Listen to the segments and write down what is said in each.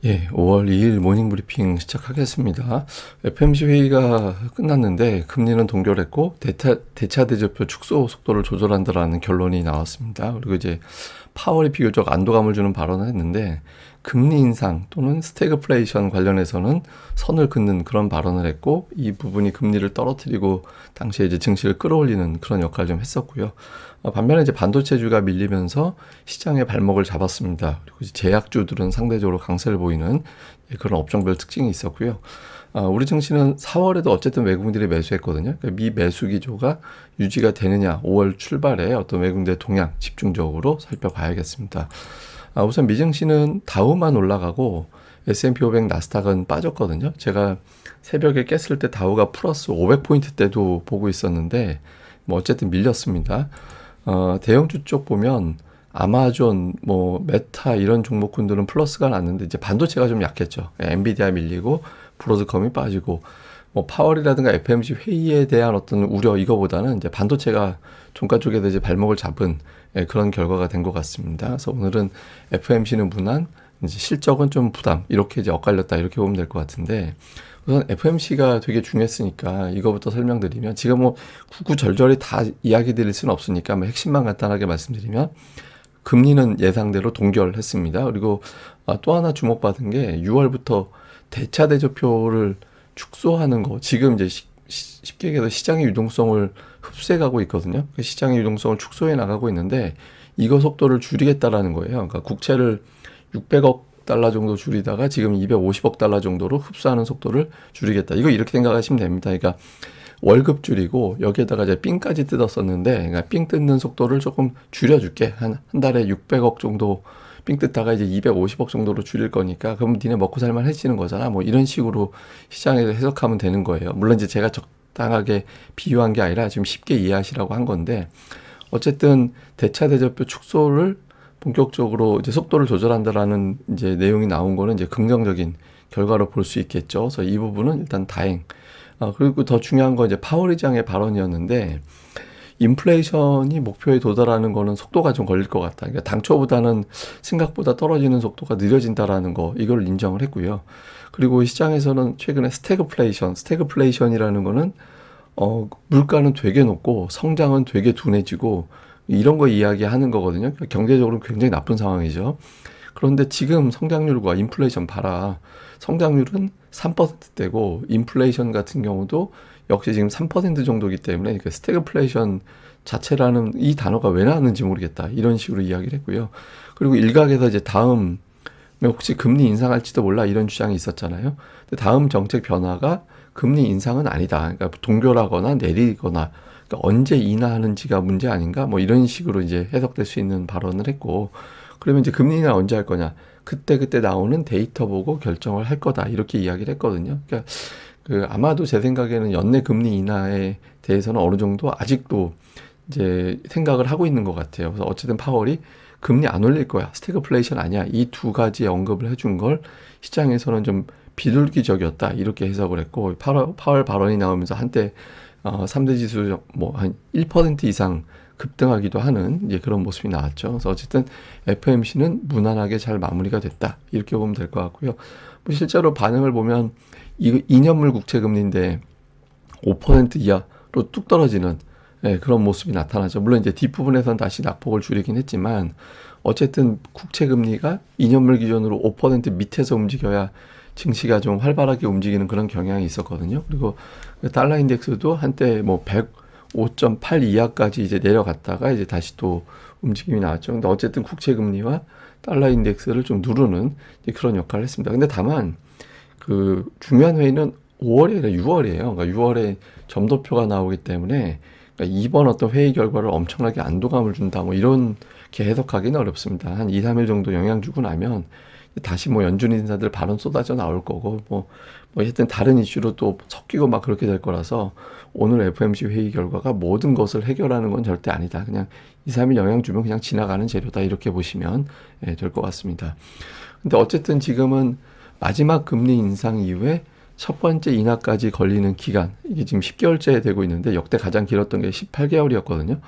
예, 5월 2일 모닝 브리핑 시작하겠습니다. FOMC 회의가 끝났는데 금리는 동결했고 대차 대조표 축소 속도를 조절한다라는 결론이 나왔습니다. 그리고 이제 파월이 비교적 안도감을 주는 발언을 했는데 금리 인상 또는 스태그플레이션 관련해서는 선을 긋는 그런 발언을 했고 이 부분이 금리를 떨어뜨리고 당시에 이제 증시를 끌어올리는 그런 역할을 좀 했었고요. 반면에 이제 반도체주가 밀리면서 시장의 발목을 잡았습니다. 그리고 이제 제약주들은 상대적으로 강세를 보이는 그런 업종별 특징이 있었고요. 우리 증시는 4월에도 어쨌든 외국인들이 매수했거든요. 그러니까 미 매수 기조가 유지가 되느냐, 5월 출발에 어떤 외국인들의 동향 집중적으로 살펴봐야겠습니다. 우선 미 증시는 다우만 올라가고 S&P 500 나스닥은 빠졌거든요. 제가 새벽에 깼을 때 다우가 플러스 500포인트 때도 보고 있었는데 뭐 어쨌든 밀렸습니다. 대형주 쪽 보면 아마존, 뭐 메타 이런 종목군들은 플러스가 났는데 이제 반도체가 좀 약했죠. 엔비디아 밀리고 브로드컴이 빠지고 뭐 파월이라든가 FOMC 회의에 대한 어떤 우려 이거보다는 이제 반도체가 종가 쪽에서 이제 발목을 잡은 그런 결과가 된 것 같습니다. 그래서 오늘은 FOMC는 무난, 이제 실적은 좀 부담 이렇게 이제 엇갈렸다 이렇게 보면 될 것 같은데 우선 FOMC가 되게 중요했으니까 이거부터 설명드리면 지금 뭐 구구절절히 다 이야기 드릴 수는 없으니까 뭐 핵심만 간단하게 말씀드리면 금리는 예상대로 동결했습니다. 그리고 또 하나 주목받은 게 6월부터 대차 대조표를 축소하는 거 지금 이제 쉽게 얘기해서 시장의 유동성을 흡수해가고 있거든요. 시장의 유동성을 축소해 나가고 있는데 이거 속도를 줄이겠다라는 거예요. 그러니까 국채를 600억 달러 정도 줄이다가 지금 250억 달러 정도로 흡수하는 속도를 줄이겠다. 이거 이렇게 생각하시면 됩니다. 그러니까 월급 줄이고 여기에다가 이제 삥까지 뜯었었는데 그러니까 삥 뜯는 속도를 조금 줄여줄게. 한 달에 600억 정도 삥 뜯다가 이제 250억 정도로 줄일 거니까 그럼 니네 먹고 살만 해지는 거잖아. 뭐 이런 식으로 시장에서 해석하면 되는 거예요. 물론 이제 제가 적당하게 비유한 게 아니라 지금 쉽게 이해하시라고 한 건데 어쨌든 대차 대조표 축소를 본격적으로 이제 속도를 조절한다라는 이제 내용이 나온 거는 이제 긍정적인 결과로 볼 수 있겠죠. 그래서 이 부분은 일단 다행. 그리고 더 중요한 건 이제 파월 의장의 발언이었는데 인플레이션이 목표에 도달하는 거는 속도가 좀 걸릴 것 같다. 그러니까 당초보다는 생각보다 떨어지는 속도가 느려진다라는 거 이걸 인정을 했고요. 그리고 시장에서는 최근에 스태그플레이션이라는 거는 물가는 되게 높고 성장은 되게 둔해지고 이런 거 이야기하는 거거든요. 그러니까 경제적으로 굉장히 나쁜 상황이죠. 그런데 지금 성장률과 인플레이션 봐라. 성장률은 3%대고 인플레이션 같은 경우도 역시 지금 3% 정도이기 때문에 그 스태그플레이션 자체라는 이 단어가 왜 나왔는지 모르겠다. 이런 식으로 이야기를 했고요. 그리고 일각에서 이제 다음 혹시 금리 인상할지도 몰라 이런 주장이 있었잖아요. 근데 다음 정책 변화가 금리 인상은 아니다. 그러니까 동결하거나 내리거나 그러니까 언제 인하하는지가 문제 아닌가? 뭐 이런 식으로 이제 해석될 수 있는 발언을 했고 그러면 이제 금리 인하 언제 할 거냐? 그때 나오는 데이터 보고 결정을 할 거다. 이렇게 이야기를 했거든요. 그러니까 아마도 제 생각에는 연내 금리 인하에 대해서는 어느 정도 아직도 이제 생각을 하고 있는 것 같아요. 그래서 어쨌든 파월이 금리 안 올릴 거야. 스태그플레이션 아니야. 이 두 가지 언급을 해준 걸 시장에서는 좀 비둘기적이었다. 이렇게 해석을 했고 파월 발언이 나오면서 한때 3대 지수 뭐 한 1% 이상 급등하기도 하는 이제 그런 모습이 나왔죠. 그래서 어쨌든 FOMC는 무난하게 잘 마무리가 됐다. 이렇게 보면 될 것 같고요. 뭐 실제로 반응을 보면 이거 2년물 국채 금리인데 5% 이하로 뚝 떨어지는 그런 모습이 나타나죠. 물론 이제 뒷부분에서는 다시 낙폭을 줄이긴 했지만 어쨌든 국채 금리가 2년물 기준으로 5% 밑에서 움직여야 증시가 좀 활발하게 움직이는 그런 경향이 있었거든요. 그리고 달러 인덱스도 한때 뭐 105.8 이하까지 이제 내려갔다가 이제 다시 또 움직임이 나왔죠. 근데 어쨌든 국채 금리와 달러 인덱스를 좀 누르는 그런 역할을 했습니다. 근데 다만 그 중요한 회의는 5월이 아니라 6월이에요. 그러니까 6월에 점도표가 나오기 때문에 그러니까 이번 어떤 회의 결과를 엄청나게 안도감을 준다 뭐 이렇게 해석하기는 어렵습니다. 한 2, 3일 정도 영향 주고 나면 다시 뭐 연준 인사들 발언 쏟아져 나올 거고 뭐 하여튼 다른 이슈로 또 섞이고 막 그렇게 될 거라서 오늘 FOMC 회의 결과가 모든 것을 해결하는 건 절대 아니다. 그냥 2, 3일 영향 주면 그냥 지나가는 재료다. 이렇게 보시면 될 것 같습니다. 근데 어쨌든 지금은 마지막 금리 인상 이후에 첫 번째 인하까지 걸리는 기간 이게 지금 10개월째 되고 있는데 역대 가장 길었던 게 18개월이었거든요.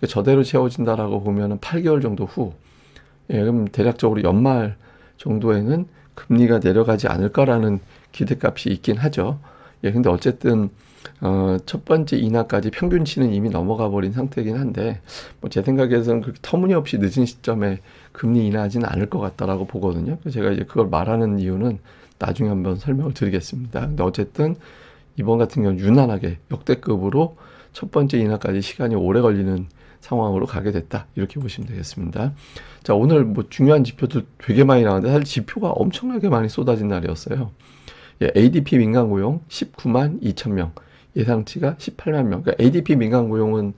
저대로 채워진다라고 보면은 8개월 정도 후 그럼 대략적으로 연말 정도에는 금리가 내려가지 않을까라는 기대값이 있긴 하죠. 예, 근데 어쨌든 첫 번째 인하까지 평균치는 이미 넘어가 버린 상태이긴 한데, 뭐 제 생각에서는 그렇게 터무니없이 늦은 시점에 금리 인하하지는 않을 것 같다라고 보거든요. 그래서 제가 이제 그걸 말하는 이유는 나중에 한번 설명을 드리겠습니다. 근데 어쨌든 이번 같은 경우는 유난하게 역대급으로 첫 번째 인하까지 시간이 오래 걸리는 상황으로 가게 됐다. 이렇게 보시면 되겠습니다. 자, 오늘 뭐 중요한 지표도 되게 많이 나왔는데 사실 지표가 엄청나게 많이 쏟아진 날이었어요. 예, ADP 민간 고용 19만 2천 명, 예상치가 18만 명. 그러니까 ADP 민간 고용은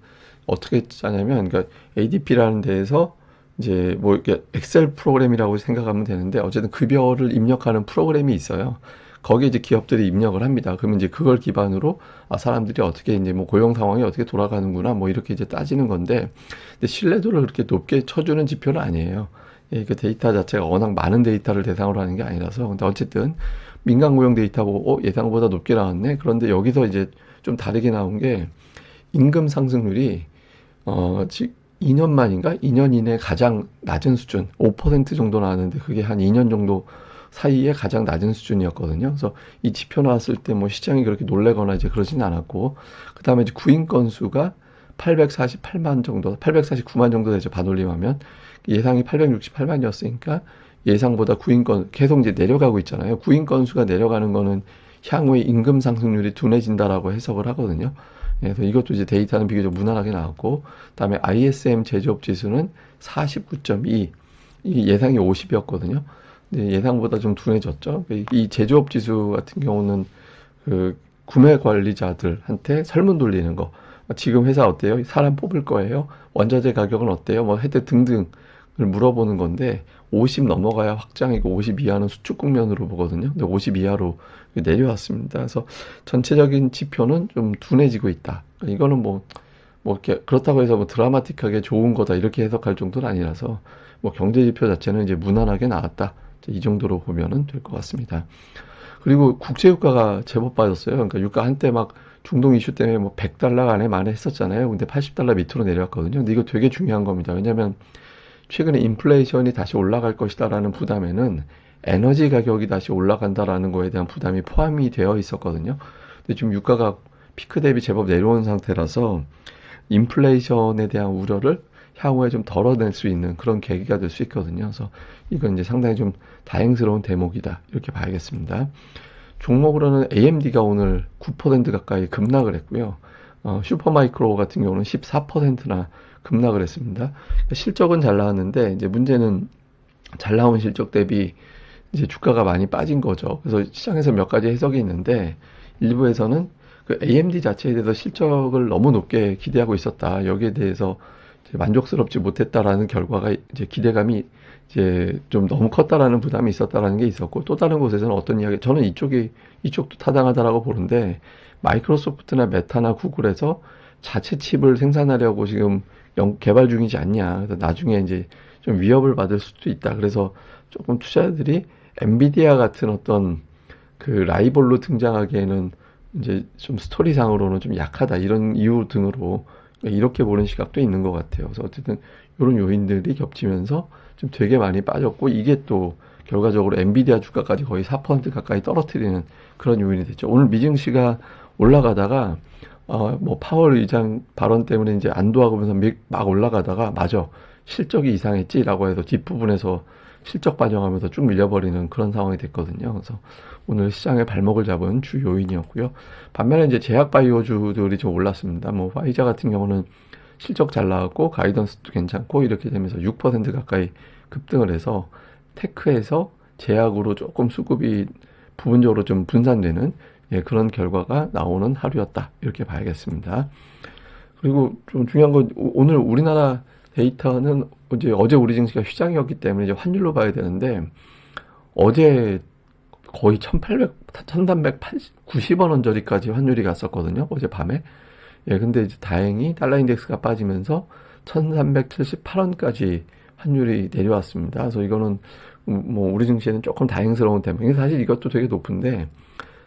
어떻게 짜냐면, 그러니까 ADP라는 데에서 이제 뭐 이렇게 엑셀 프로그램이라고 생각하면 되는데, 어쨌든 급여를 입력하는 프로그램이 있어요. 거기에 이제 기업들이 입력을 합니다. 그러면 이제 그걸 기반으로 사람들이 어떻게 이제 뭐 고용 상황이 어떻게 돌아가는구나 뭐 이렇게 이제 따지는 건데, 근데 신뢰도를 그렇게 높게 쳐주는 지표는 아니에요. 예, 그 데이터 자체가 워낙 많은 데이터를 대상으로 하는 게 아니라서. 근데 어쨌든 민간 고용 데이터 보고 예상보다 높게 나왔네. 그런데 여기서 이제 좀 다르게 나온 게 임금 상승률이 즉 2년 만인가 2년 이내 가장 낮은 수준 5% 정도 나왔는데, 그게 한 2년 정도 사이에 가장 낮은 수준이었거든요. 그래서 이 지표 나왔을 때 뭐 시장이 그렇게 놀래거나 이제 그러진 않았고, 그 다음에 이제 구인 건수가 848만 정도, 849만 정도 되죠. 반올림하면 예상이 868만이었으니까 예상보다 구인 건 계속 이제 내려가고 있잖아요. 구인 건수가 내려가는 거는 향후에 임금 상승률이 둔해진다라고 해석을 하거든요. 그래서 이것도 이제 데이터는 비교적 무난하게 나왔고, 그다음에 ISM 제조업 지수는 49.2, 이 예상이 50이었거든요. 근데 예상보다 좀 둔해졌죠. 이 제조업 지수 같은 경우는 그 구매 관리자들한테 설문 돌리는 거. 지금 회사 어때요? 사람 뽑을 거예요? 원자재 가격은 어때요? 뭐 해대 등등을 물어보는 건데, 50 넘어가야 확장이고 50 이하는 수축 국면으로 보거든요. 근데 50 이하로 내려왔습니다. 그래서 전체적인 지표는 좀 둔해지고 있다. 이거는 뭐 이렇게 그렇다고 해서 뭐 드라마틱하게 좋은 거다 이렇게 해석할 정도는 아니라서, 뭐 경제 지표 자체는 이제 무난하게 나왔다. 이 정도로 보면은 될 것 같습니다. 그리고 국제 유가가 제법 빠졌어요. 그러니까 유가 한때 막 중동 이슈 때문에 뭐 100달러 안에 만에 했었잖아요. 근데 80달러 밑으로 내려왔거든요. 근데 이거 되게 중요한 겁니다. 왜냐면 최근에 인플레이션이 다시 올라갈 것이다라는 부담에는 에너지 가격이 다시 올라간다라는 거에 대한 부담이 포함이 되어 있었거든요. 근데 지금 유가가 피크 대비 제법 내려온 상태라서 인플레이션에 대한 우려를 향후에 좀 덜어낼 수 있는 그런 계기가 될 수 있거든요. 그래서 이건 이제 상당히 좀 다행스러운 대목이다. 이렇게 봐야겠습니다. 종목으로는 AMD가 오늘 9% 가까이 급락을 했고요. 슈퍼마이크로 같은 경우는 14%나 급락을 했습니다. 실적은 잘 나왔는데 이제 문제는 잘 나온 실적 대비 이제 주가가 많이 빠진 거죠. 그래서 시장에서 몇 가지 해석이 있는데, 일부에서는 그 AMD 자체에 대해서 실적을 너무 높게 기대하고 있었다. 여기에 대해서 이제 만족스럽지 못했다라는 결과가 이제 기대감이 이제 좀 너무 컸다라는 부담이 있었다라는 게 있었고, 또 다른 곳에서는 어떤 이야기, 저는 이쪽도 타당하다라고 보는데, 마이크로소프트나 메타나 구글에서 자체 칩을 생산하려고 지금 개발 중이지 않냐. 그래서 나중에 이제 좀 위협을 받을 수도 있다. 그래서 조금 투자자들이 엔비디아 같은 어떤 그 라이벌로 등장하기에는 이제 좀 스토리상으로는 좀 약하다. 이런 이유 등으로 이렇게 보는 시각도 있는 것 같아요. 그래서 어쨌든 이런 요인들이 겹치면서 좀 되게 많이 빠졌고, 이게 또 결과적으로 엔비디아 주가까지 거의 4% 가까이 떨어뜨리는 그런 요인이 됐죠. 오늘 미증시가 올라가다가 뭐 파월 의장 발언 때문에 이제 안도하면서 막 올라가다가 맞아 실적이 이상했지라고 해서 뒷부분에서 실적 반영하면서 쭉 밀려버리는 그런 상황이 됐거든요. 그래서 오늘 시장의 발목을 잡은 주 요인이었고요. 반면에 이제 제약 바이오주들이 좀 올랐습니다. 뭐 화이자 같은 경우는 실적 잘 나왔고 가이던스도 괜찮고 이렇게 되면서 6% 가까이 급등을 해서 테크에서 제약으로 조금 수급이 부분적으로 좀 분산되는, 예, 그런 결과가 나오는 하루였다. 이렇게 봐야겠습니다. 그리고 좀 중요한 건 오늘 우리나라 데이터는 이제 어제 우리 증시가 휴장이었기 때문에 이제 환율로 봐야 되는데, 어제 거의 1390원 원저리까지 환율이 갔었거든요. 어제 밤에. 예, 근데 이제 다행히 달러 인덱스가 빠지면서 1378원까지 환율이 내려왔습니다. 그래서 이거는 뭐 우리 증시에는 조금 다행스러운 대목이, 사실 이것도 되게 높은데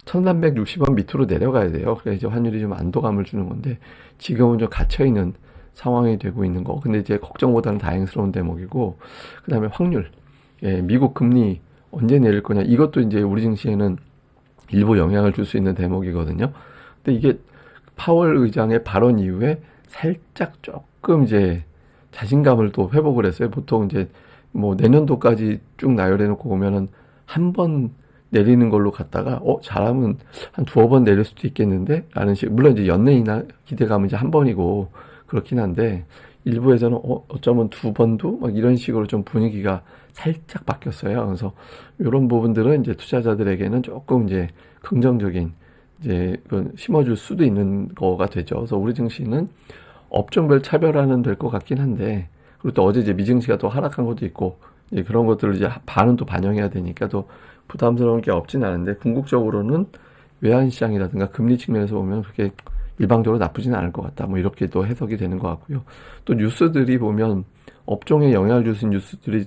1360원 밑으로 내려가야 돼요. 그래서 이제 환율이 좀 안도감을 주는 건데, 지금은 좀 갇혀있는 상황이 되고 있는 거. 근데 이제 걱정보다는 다행스러운 대목이고, 그 다음에 확률. 예, 미국 금리 언제 내릴 거냐. 이것도 이제 우리 증시에는 일부 영향을 줄 수 있는 대목이거든요. 근데 이게 파월 의장의 발언 이후에 살짝 조금 이제 자신감을 또 회복을 했어요. 보통 이제 뭐 내년도까지 쭉 나열해 놓고 보면은 한 번 내리는 걸로 갔다가 잘하면 한 두어 번 내릴 수도 있겠는데 라는 식. 물론 이제 연내이나 기대감은 이제 한 번이고 그렇긴 한데 일부에서는 어쩌면 두 번도 막 이런 식으로 좀 분위기가 살짝 바뀌었어요. 그래서 이런 부분들은 이제 투자자들에게는 조금 이제 긍정적인 이제 심어줄 수도 있는 거가 되죠. 그래서 우리 증시는 업종별 차별화는 될 것 같긴 한데, 그리고 또 어제 이제 미증시가 또 하락한 것도 있고, 이제 그런 것들을 이제 반은 또 반영해야 되니까 또 부담스러운 게 없진 않은데, 궁극적으로는 외환시장이라든가 금리 측면에서 보면 그렇게 일방적으로 나쁘지는 않을 것 같다. 뭐 이렇게 또 해석이 되는 것 같고요. 또 뉴스들이 보면 업종에 영향을 줄 수 있는 뉴스들이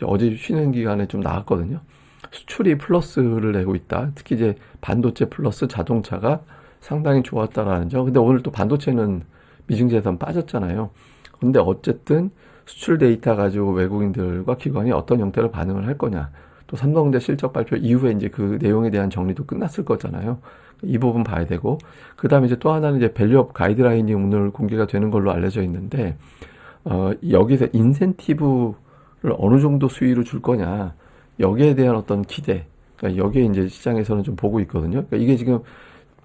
어제 쉬는 기간에 좀 나왔거든요. 수출이 플러스를 내고 있다. 특히 이제 반도체 플러스 자동차가 상당히 좋았다라는 점. 근데 오늘 또 반도체는 미증시에선 빠졌잖아요. 근데 어쨌든 수출 데이터 가지고 외국인들과 기관이 어떤 형태로 반응을 할 거냐. 또 삼성전자 실적 발표 이후에 이제 그 내용에 대한 정리도 끝났을 거잖아요. 이 부분 봐야 되고, 그 다음에 이제 또 하나는 이제 밸류업 가이드라인이 오늘 공개가 되는 걸로 알려져 있는데, 여기서 인센티브를 어느 정도 수위로 줄 거냐, 여기에 대한 어떤 기대, 그러니까 여기에 이제 시장에서는 좀 보고 있거든요. 그러니까 이게 지금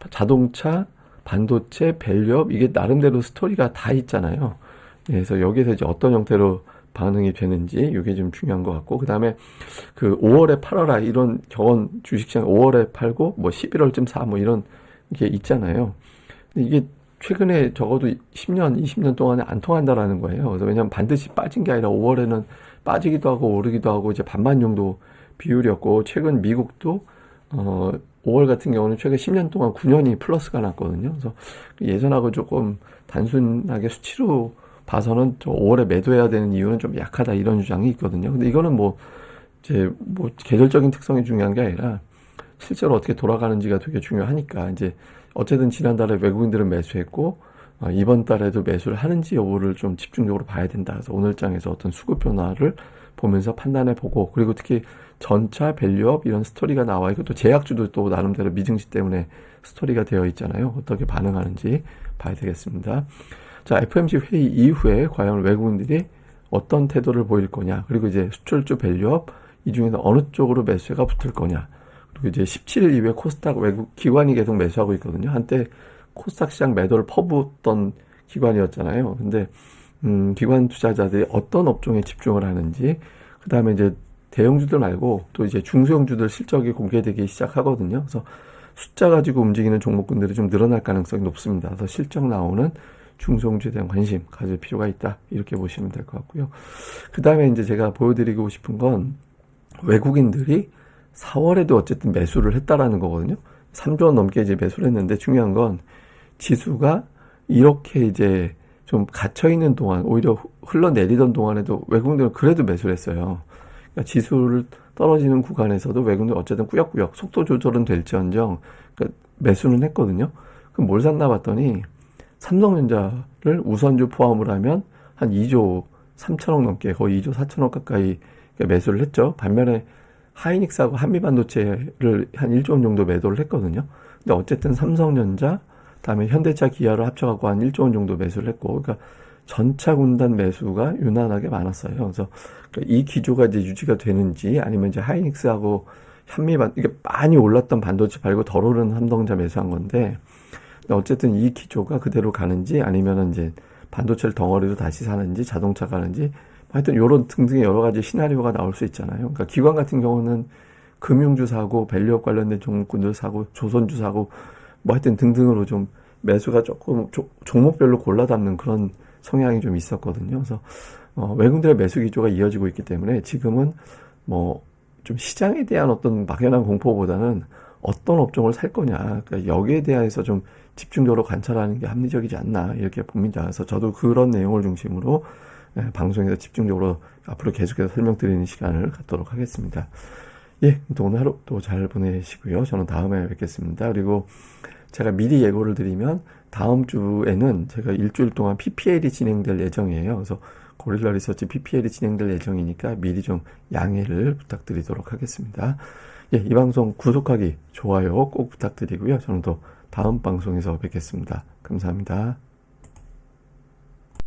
자동차, 반도체, 밸류업, 이게 나름대로 스토리가 다 있잖아요. 그래서 여기에서 이제 어떤 형태로 반응이 되는지 이게 좀 중요한 것 같고, 그 다음에 그 5월에 팔아라 이런 경원 주식시장 5월에 팔고 뭐 11월쯤 사 뭐 이런 게 있잖아요. 근데 이게 최근에 적어도 10년, 20년 동안에 안 통한다라는 거예요. 그래서 왜냐하면 반드시 빠진 게 아니라 5월에는 빠지기도 하고 오르기도 하고 이제 반반 정도 비율이었고, 최근 미국도 5월 같은 경우는 최근 10년 동안 9년이 플러스가 났거든요. 그래서 예전하고 조금 단순하게 수치로 봐서는 저 5월에 매도해야 되는 이유는 좀 약하다 이런 주장이 있거든요. 근데 이거는 뭐 이제 뭐 계절적인 특성이 중요한 게 아니라 실제로 어떻게 돌아가는지가 되게 중요하니까, 이제 어쨌든 지난달에 외국인들은 매수했고 이번 달에도 매수를 하는지 여부를 좀 집중적으로 봐야 된다. 그래서 오늘 장에서 어떤 수급 변화를 보면서 판단해 보고, 그리고 특히 전차, 밸류업 이런 스토리가 나와 있고, 또 제약주도 또 나름대로 미증시 때문에 스토리가 되어 있잖아요. 어떻게 반응하는지 봐야 되겠습니다. 자, FOMC 회의 이후에 과연 외국인들이 어떤 태도를 보일 거냐, 그리고 이제 수출주 밸류업 이 중에서 어느 쪽으로 매수가 붙을 거냐, 그리고 이제 17일 이후에 코스닥 외국 기관이 계속 매수하고 있거든요. 한때 코스닥 시장 매도를 퍼붓던 기관이었잖아요. 근데 기관 투자자들이 어떤 업종에 집중을 하는지, 그 다음에 이제 대형주들 말고 또 이제 중소형주들 실적이 공개되기 시작하거든요. 그래서 숫자 가지고 움직이는 종목군들이 좀 늘어날 가능성이 높습니다. 그래서 실적 나오는 중소형주에 대한 관심 가질 필요가 있다. 이렇게 보시면 될 것 같고요. 그 다음에 이제 제가 보여드리고 싶은 건 외국인들이 4월에도 어쨌든 매수를 했다라는 거거든요. 3조 원 넘게 이제 매수를 했는데, 중요한 건 지수가 이렇게 이제 좀 갇혀있는 동안, 오히려 흘러내리던 동안에도 외국인들은 그래도 매수를 했어요. 그러니까 지수를 떨어지는 구간에서도 외국인들 어쨌든 꾸역꾸역 속도 조절은 될지언정 그러니까 매수는 했거든요. 그럼 뭘 샀나 봤더니 삼성전자를 우선주 포함을 하면 한 2조 3천억 넘게, 거의 2조 4천억 가까이 매수를 했죠. 반면에 하이닉스하고 한미반도체를 한 1조 원 정도 매도를 했거든요. 근데 어쨌든 삼성전자, 다음에 현대차, 기아를 합쳐갖고 한 1조 원 정도 매수를 했고, 그러니까 전차 군단 매수가 유난하게 많았어요. 그래서 이 기조가 이제 유지가 되는지, 아니면 이제 하이닉스하고 이게 많이 올랐던 반도체 팔고 덜 오른 삼성전자 매수한 건데, 어쨌든 이 기조가 그대로 가는지, 아니면 이제 반도체를 덩어리로 다시 사는지, 자동차 가는지, 하여튼 요런 등등의 여러 가지 시나리오가 나올 수 있잖아요. 그러니까 기관 같은 경우는 금융주 사고, 밸류업 관련된 종목군들 사고, 조선주 사고, 뭐 하여튼 등등으로 좀 매수가 조금 종목별로 골라 담는 그런 성향이 좀 있었거든요. 그래서 외국인들의 매수 기조가 이어지고 있기 때문에 지금은 뭐 좀 시장에 대한 어떤 막연한 공포보다는 어떤 업종을 살 거냐, 그러니까 여기에 대해서 좀 집중적으로 관찰하는 게 합리적이지 않나 이렇게 봅니다. 그래서 저도 그런 내용을 중심으로 방송에서 집중적으로 앞으로 계속해서 설명드리는 시간을 갖도록 하겠습니다. 예, 또 오늘 하루 또 잘 보내시고요. 저는 다음에 뵙겠습니다. 그리고 제가 미리 예고를 드리면 다음 주에는 제가 일주일 동안 PPL이 진행될 예정이에요. 그래서 고릴라 리서치 PPL이 진행될 예정이니까 미리 좀 양해를 부탁드리도록 하겠습니다. 예, 이 방송 구독하기, 좋아요 꼭 부탁드리고요. 저는 또 다음 방송에서 뵙겠습니다. 감사합니다.